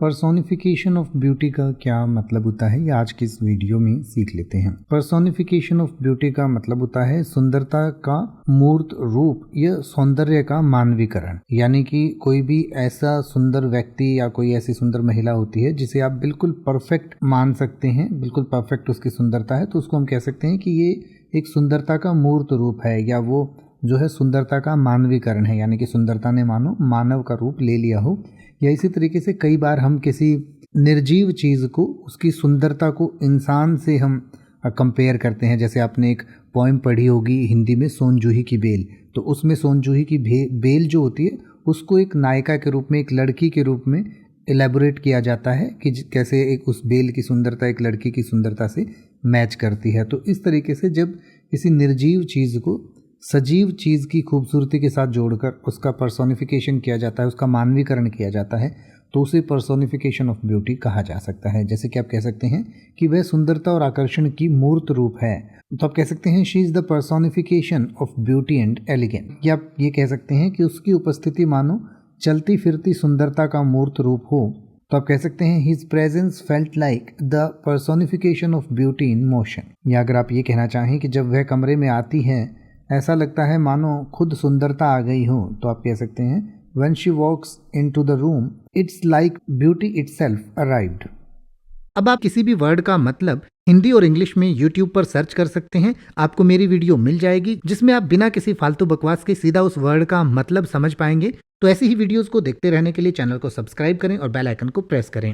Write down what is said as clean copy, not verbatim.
Personification of beauty का क्या मतलब होता है, ये आज की इस वीडियो में सीख लेते हैं। पर्सोनिफिकेशन ऑफ ब्यूटी का मतलब होता है सुंदरता का मूर्त रूप या सौंदर्य का मानवीकरण। यानी कि कोई भी ऐसा सुंदर व्यक्ति या कोई ऐसी सुंदर महिला होती है जिसे आप बिल्कुल परफेक्ट मान सकते हैं, बिल्कुल परफेक्ट उसकी सुंदरता है, तो उसको हम कह सकते हैं कि ये एक सुंदरता का मूर्त रूप है, या वो जो है सुंदरता का मानवीकरण है। यानी कि सुंदरता ने मानो मानव का रूप ले लिया हो। या इसी तरीके से कई बार हम किसी निर्जीव चीज़ को, उसकी सुंदरता को इंसान से हम कंपेयर करते हैं। जैसे आपने एक पोइम पढ़ी होगी हिंदी में, सोन जूही की बेल। तो उसमें सोन जूही की बेल जो होती है उसको एक नायिका के रूप में, एक लड़की के रूप में एलेबोरेट किया जाता है कि कैसे एक उस बेल की सुंदरता एक लड़की की सुंदरता से मैच करती है। तो इस तरीके से जब किसी निर्जीव चीज़ को सजीव चीज़ की खूबसूरती के साथ जोड़कर उसका पर्सोनिफिकेशन किया जाता है, उसका मानवीकरण किया जाता है, तो उसे पर्सोनिफिकेशन ऑफ ब्यूटी कहा जा सकता है। जैसे कि आप कह सकते हैं कि वह सुंदरता और आकर्षण की मूर्त रूप है, तो आप कह सकते हैं she is the personification of beauty and elegance. या आप ये कह सकते हैं कि उसकी उपस्थिति मानो चलती फिरती सुंदरता का मूर्त रूप हो, तो आप कह सकते हैं his presence felt like the personification of beauty in motion. या अगर आप ये कहना चाहें कि जब वह कमरे में आती है ऐसा लगता है मानो खुद सुंदरता आ गई हो, तो आप कह सकते हैं when she walks into the room it's like beauty itself arrived। अब आप किसी भी वर्ड का मतलब हिंदी और इंग्लिश में YouTube पर सर्च कर सकते हैं, आपको मेरी वीडियो मिल जाएगी जिसमें आप बिना किसी फालतू बकवास के सीधा उस वर्ड का मतलब समझ पाएंगे। तो ऐसी ही वीडियोस को देखते रहने के लिए चैनल को सब्सक्राइब करें और बेल आइकन को प्रेस करें।